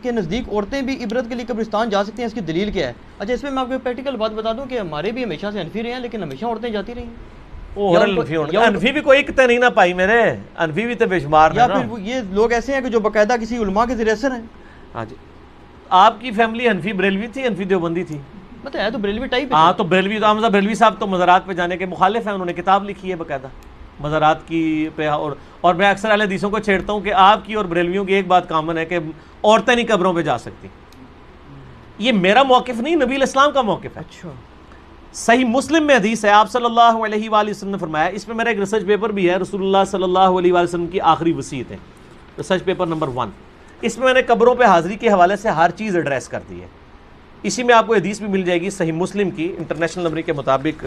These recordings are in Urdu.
کے نزدیک عورتیں بھی عبرت کے لیے قبرستان جا سکتی ہیں، اس کی دلیل کیا ہے؟ اچھا اس میں آپ کو پریکٹیکل بات بتا دوں کہ ہمارے بھی ہمیشہ سے حنفی رہے ہیں، لیکن ہمیشہ عورتیں جاتی رہی ہیں۔ انفی بھی کوئی کتے نہیں نہ پائی میرے، انفی بھی تو بے شمار یا پھر یہ لوگ ایسے ہیں کہ جو باقاعدہ کسی علماء کے ذریعے اثر ہیں۔ ہاں جی، آپ کی فیملی حنفی بریلوی تھی، حنفی دیوبندی تھی؟ مطلب ہے تو بریلوی ٹائپ۔ ہاں تو بریلوی تو حمزہ بریلوی صاحب تو مزارات پہ جانے کے مخالف ہیں، انہوں نے کتاب لکھی ہے باقاعدہ مزارات کی پہ، اور میں اکثر اہل حدیثوں کو چھیڑتا ہوں کہ آپ کی اور بریلویوں کی ایک بات کامن ہے کہ عورتیں نہیں قبروں پہ جا سکتی۔ یہ میرا موقف نہیں، نبی الاسلام کا موقف ہے۔ اچھا صحیح مسلم میں حدیث ہے، آپ صلی اللہ علیہ وآلہ وسلم نے فرمایا، اس میں میرا ایک ریسرچ پیپر بھی ہے، رسول اللہ صلی اللہ علیہ وآلہ وسلم کی آخری وصیت ہے، ریسرچ پیپر نمبر 1۔ اس میں نے قبروں پہ حاضری کے حوالے سے ہر چیز ایڈریس کر دی ہے۔ اسی میں آپ کو حدیث بھی مل جائے گی صحیح مسلم کی، انٹرنیشنل نمبر کے مطابق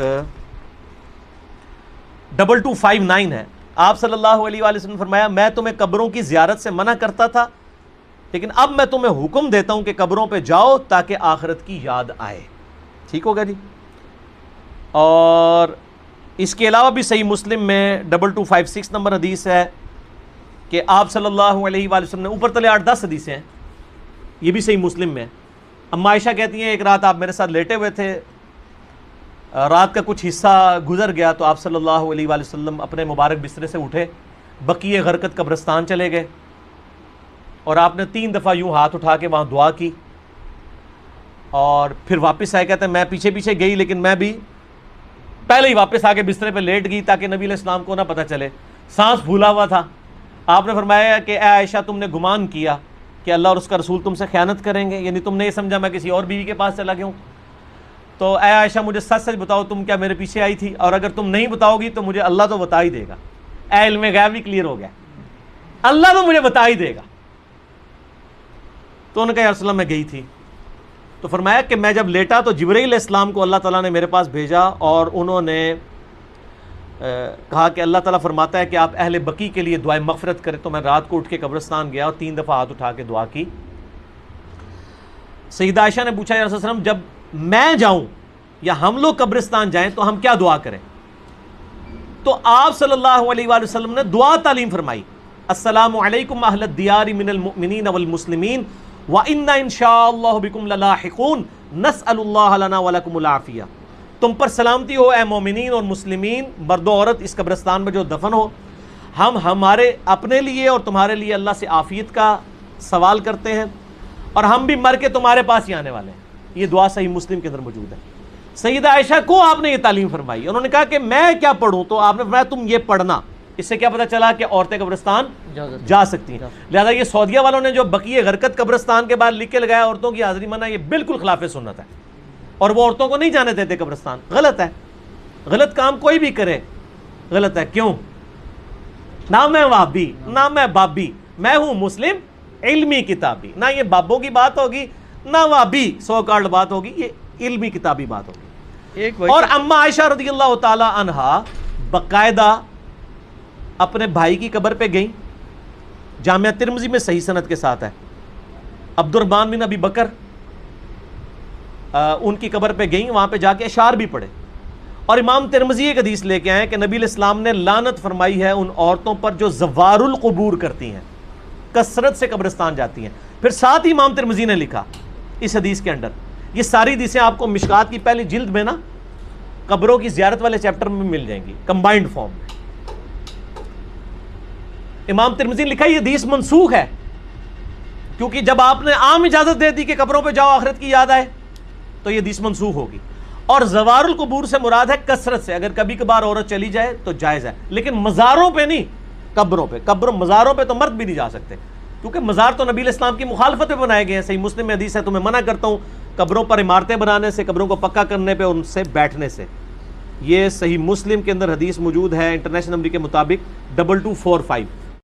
2259 ہے۔ آپ صلی اللہ علیہ وآلہ وسلم نے فرمایا، میں تمہیں قبروں کی زیارت سے منع کرتا تھا، لیکن اب میں تمہیں حکم دیتا ہوں کہ قبروں پہ جاؤ تاکہ آخرت کی یاد آئے۔ ٹھیک ہوگا جی؟ اور اس کے علاوہ بھی صحیح مسلم میں 2256 نمبر حدیث ہے کہ آپ صلی اللہ علیہ وآلہ وسلم نے، اوپر تلے 8-10 حدیثیں ہیں، یہ بھی صحیح مسلم میں۔ اما عائشہ کہتی ہیں ایک رات آپ میرے ساتھ لیٹے ہوئے تھے، رات کا کچھ حصہ گزر گیا تو آپ صلی اللہ علیہ وآلہ وسلم اپنے مبارک بسترے سے اٹھے، بقیع غرقد قبرستان چلے گئے، اور آپ نے 3 دفعہ یوں ہاتھ اٹھا کے وہاں دعا کی، اور پھر واپس آئے۔ کہتے ہیں میں پیچھے پیچھے گئی، لیکن میں بھی پہلے ہی واپس آ کے بسترے پہ لیٹ گئی تاکہ نبی علیہ السلام کو نہ پتہ چلے، سانس پھولا ہوا تھا۔ آپ نے فرمایا کہ اے عائشہ، تم نے گمان کیا کہ اللہ اور اس کا رسول تم سے خیانت کریں گے، یعنی تم نے یہ سمجھا میں کسی اور بیوی کے پاس چلا گیا ہوں، تو اے عائشہ مجھے سچ سچ بتاؤ تم کیا میرے پیچھے آئی تھی، اور اگر تم نہیں بتاؤ گی تو مجھے اللہ تو بتا ہی دے گا۔ اے علم غیب بھی کلیئر ہو گیا، اللہ تو مجھے بتا ہی دے گا۔ تو انہوں نے کہا یا رسول اللہ میں گئی تھی، تو فرمایا کہ میں جب لیٹا تو جبرائیل علیہ السلام کو اللہ تعالیٰ نے میرے پاس بھیجا، اور انہوں نے کہا کہ اللہ تعالیٰ فرماتا ہے کہ آپ اہل بقیع کے لیے دعائے مغفرت کریں، تو میں رات کو اٹھ کے قبرستان گیا اور 3 دفعہ ہاتھ اٹھا کے دعا کی۔ سیدہ عائشہ نے پوچھا یا رسول اللہ جب میں جاؤں یا ہم لوگ قبرستان جائیں تو ہم کیا دعا کریں؟ تو آپ صلی اللہ علیہ وآلہ وسلم نے دعا تعلیم فرمائی، السلام علیکم اہل الدیار من المؤمنین والمسلمین وَإِنَّا إِن شَاءَ اللَّهُ بِكُمْ لَلَاحِقُونَ نَسْأَلُ اللَّهَ لَنَا وَلَكُمُ الْعَافِيَةَ۔ تم پر سلامتی ہو اے مومنین اور مسلمین، مرد و عورت اس قبرستان میں جو دفن ہو، ہم ہمارے اپنے لیے اور تمہارے لیے اللہ سے عافیت کا سوال کرتے ہیں، اور ہم بھی مر کے تمہارے پاس ہی آنے والے ہیں۔ یہ دعا صحیح مسلم کے اندر موجود ہے۔ سیدہ عائشہ کو آپ نے یہ تعلیم فرمائی، انہوں نے کہا کہ میں کیا پڑھوں، تو آپ نے فرمایا تم یہ پڑھنا۔ اس سے کیا پتہ چلا کہ عورتیں قبرستان جا سکتی ہیں۔ لہذا یہ سعودیہ والوں نے جو بقیع غرقد قبرستان کے بعد لکھ کے لگایا عورتوں کی حاضری منع، یہ بالکل خلاف سنت ہے، اور وہ عورتوں کو نہیں جانے دیتے قبرستان۔ غلط ہے، غلط کام کوئی بھی کرے غلط ہے۔ کیوں؟ نہ میں وہابی نہ میں بابی، میں ہوں مسلم علمی کتابی، نہ یہ بابوں کی بات ہوگی نہ وہابی سو کارڈ بات ہوگی، یہ علمی کتابی بات ہوگی۔ اور اما عائشہ رضی اللہ تعالی عنہا باقاعدہ اپنے بھائی کی قبر پہ گئیں، جامعہ ترمذی میں صحیح سند کے ساتھ ہے، عبد الرحمن بن ابی بکر ان کی قبر پہ گئیں، وہاں پہ جا کے اشعار بھی پڑھے، اور امام ترمذی ایک حدیث لے کے آئے کہ نبی علیہ السلام نے لعنت فرمائی ہے ان عورتوں پر جو زوار القبور کرتی ہیں، کثرت سے قبرستان جاتی ہیں۔ پھر ساتھ ہی امام ترمذی نے لکھا اس حدیث کے اندر، یہ ساری حدیثیں آپ کو مشکات کی پہلی جلد میں نا قبروں کی زیارت والے چیپٹر میں مل جائیں گی کمبائنڈ فارم میں۔ امام ترمذی نے لکھا یہ حدیث منسوخ ہے، کیونکہ جب آپ نے عام اجازت دے دی کہ قبروں پہ جاؤ آخرت کی یاد آئے تو یہ حدیث منسوخ ہوگی۔ اور زوار القبور سے مراد ہے کثرت سے، اگر کبھی کبھار عورت چلی جائے تو جائز ہے، لیکن مزاروں پہ نہیں، قبروں پہ۔ مزاروں پہ تو مرد بھی نہیں جا سکتے، کیونکہ مزار تو نبی علیہ السلام کی مخالفت میں بنائے گئے ہیں۔ صحیح مسلم میں حدیث ہے، تمہیں منع کرتا ہوں قبروں پر عمارتیں بنانے سے، قبروں کو پکا کرنے پہ، ان سے بیٹھنے سے۔ یہ صحیح مسلم کے اندر حدیث موجود ہے، انٹرنیشنل نمبر کے مطابق 2245۔